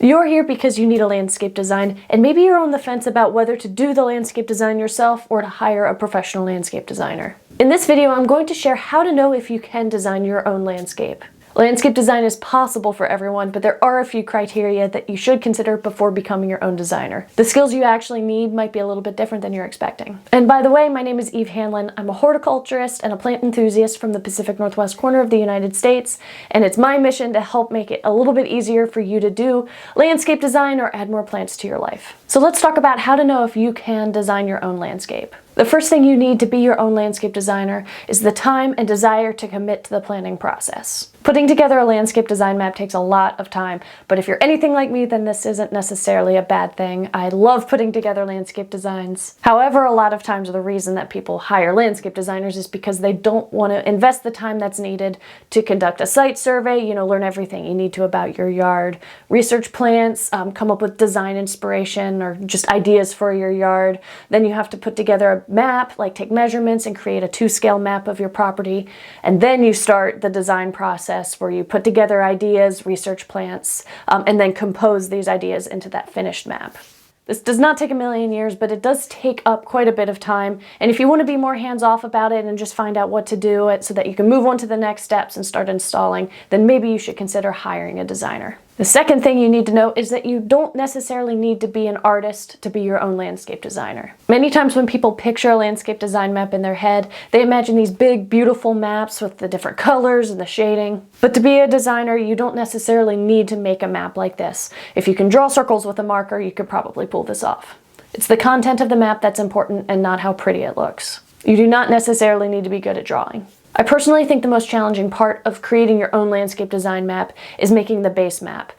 You're here because you need a landscape design, and maybe you're on the fence about whether to do the landscape design yourself or to hire a professional landscape designer. In this video, I'm going to share how to know if you can design your own landscape. Landscape design is possible for everyone, but there are a few criteria that you should consider before becoming your own designer. The skills you actually need might be a little bit different than you're expecting. And by the way, my name is Eve Hanlin. I'm a horticulturist and a plant enthusiast from the Pacific Northwest corner of the United States, and it's my mission to help make it a little bit easier for you to do landscape design or add more plants to your life. So let's talk about how to know if you can design your own landscape. The first thing you need to be your own landscape designer is the time and desire to commit to the planning process. Putting together a landscape design map takes a lot of time, but if you're anything like me, then this isn't necessarily a bad thing. I love putting together landscape designs. However, a lot of times the reason that people hire landscape designers is because they don't want to invest the time that's needed to conduct a site survey, learn everything you need to about your yard, research plants, come up with design inspiration or just ideas for your yard. Then you have to put together a map, like take measurements and create a 2-scale map of your property. And then you start the design process where you put together ideas, research plants, and then compose these ideas into that finished map. This does not take a million years, but it does take up quite a bit of time. And if you want to be more hands-off about it and just find out what to do so that you can move on to the next steps and start installing, then maybe you should consider hiring a designer. The second thing you need to know is that you don't necessarily need to be an artist to be your own landscape designer. Many times when people picture a landscape design map in their head, they imagine these big, beautiful maps with the different colors and the shading. But to be a designer, you don't necessarily need to make a map like this. If you can draw circles with a marker, you could probably pull this off. It's the content of the map that's important and not how pretty it looks. You do not necessarily need to be good at drawing. I personally think the most challenging part of creating your own landscape design map is making the base map.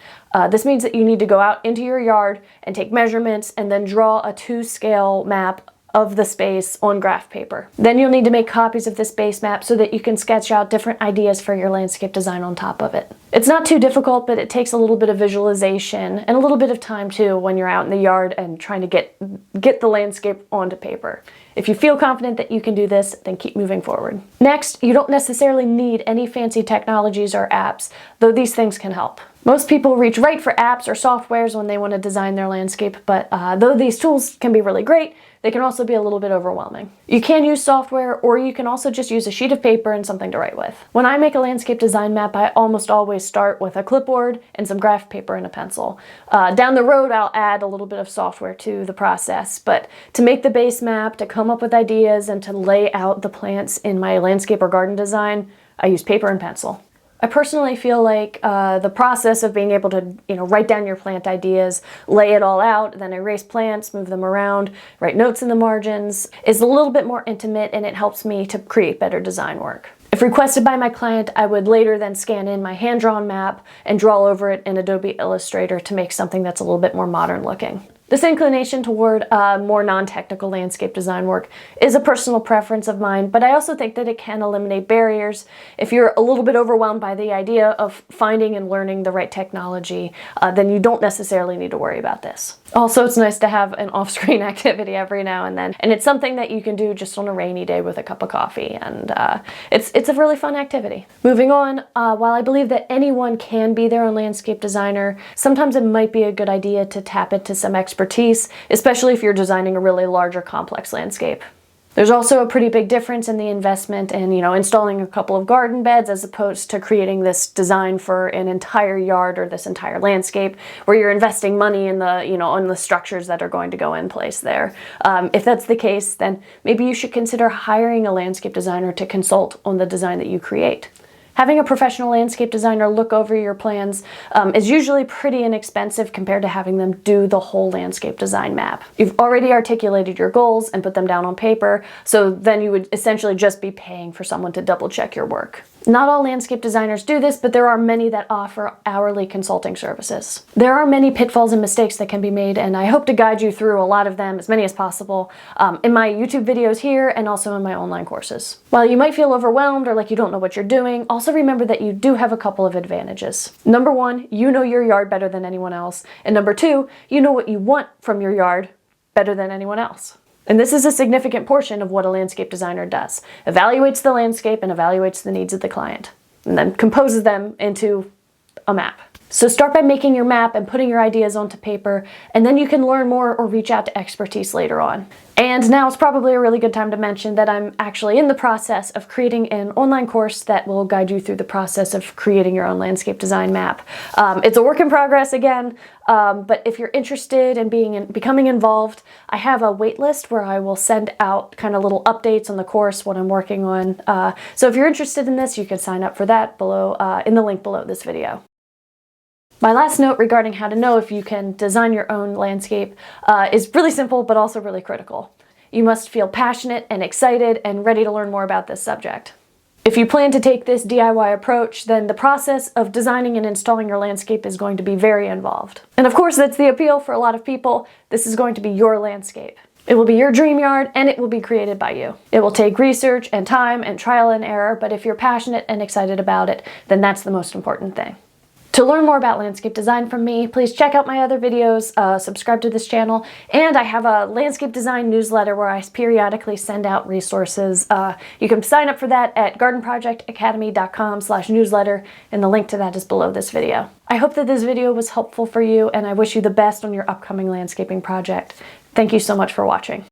This means that you need to go out into your yard and take measurements and then draw a 2-scale map of the space on graph paper. Then you'll need to make copies of this base map so that you can sketch out different ideas for your landscape design on top of it. It's not too difficult, but it takes a little bit of visualization and a little bit of time too when you're out in the yard and trying to get the landscape onto paper. If you feel confident that you can do this, then keep moving forward. Next, you don't necessarily need any fancy technologies or apps, though these things can help. Most people reach right for apps or softwares when they want to design their landscape, but though these tools can be really great, they can also be a little bit overwhelming. You can use software, or you can also just use a sheet of paper and something to write with. When I make a landscape design map, I almost always start with a clipboard and some graph paper and a pencil. Down the road, I'll add a little bit of software to the process, but to make the base map, to come up with ideas, and to lay out the plants in my landscape or garden design, I use paper and pencil. I personally feel like the process of being able to, write down your plant ideas, lay it all out, then erase plants, move them around, write notes in the margins, is a little bit more intimate, and it helps me to create better design work. If requested by my client, I would later then scan in my hand-drawn map and draw over it in Adobe Illustrator to make something that's a little bit more modern looking. This inclination toward more non-technical landscape design work is a personal preference of mine, but I also think that it can eliminate barriers. If you're a little bit overwhelmed by the idea of finding and learning the right technology, then you don't necessarily need to worry about this. Also, it's nice to have an off-screen activity every now and then, and it's something that you can do just on a rainy day with a cup of coffee, and it's a really fun activity. Moving on, while I believe that anyone can be their own landscape designer, sometimes it might be a good idea to tap into some expertise, especially if you're designing a really large or complex landscape. There's also a pretty big difference in the investment in, installing a couple of garden beds as opposed to creating this design for an entire yard or this entire landscape where you're investing money in the, on the structures that are going to go in place there. If that's the case, then maybe you should consider hiring a landscape designer to consult on the design that you create. Having a professional landscape designer look over your plans is usually pretty inexpensive compared to having them do the whole landscape design map. You've already articulated your goals and put them down on paper, so then you would essentially just be paying for someone to double check your work. Not all landscape designers do this, but there are many that offer hourly consulting services. There are many pitfalls and mistakes that can be made, and I hope to guide you through a lot of them, as many as possible, in my YouTube videos here and also in my online courses. While you might feel overwhelmed or like you don't know what you're doing, also remember that you do have a couple of advantages. Number one, you know your yard better than anyone else, and number two, you know what you want from your yard better than anyone else. And this is a significant portion of what a landscape designer does. Evaluates the landscape and evaluates the needs of the client, and then composes them into a map. So start by making your map and putting your ideas onto paper, and then you can learn more or reach out to expertise later on. And now it's probably a really good time to mention that I'm actually in the process of creating an online course that will guide you through the process of creating your own landscape design map. It's a work in progress again, but if you're interested in becoming involved, I have a wait list where I will send out kind of little updates on the course, what I'm working on. So if you're interested in this, you can sign up for that below in the link below this video. My last note regarding how to know if you can design your own landscape is really simple, but also really critical. You must feel passionate and excited and ready to learn more about this subject. If you plan to take this DIY approach, then the process of designing and installing your landscape is going to be very involved. And of course, that's the appeal for a lot of people. This is going to be your landscape. It will be your dream yard, and it will be created by you. It will take research and time and trial and error, but if you're passionate and excited about it, then that's the most important thing. To learn more about landscape design from me, please check out my other videos, subscribe to this channel, and I have a landscape design newsletter where I periodically send out resources. You can sign up for that at gardenprojectacademy.com/newsletter, and the link to that is below this video. I hope that this video was helpful for you, and I wish you the best on your upcoming landscaping project. Thank you so much for watching.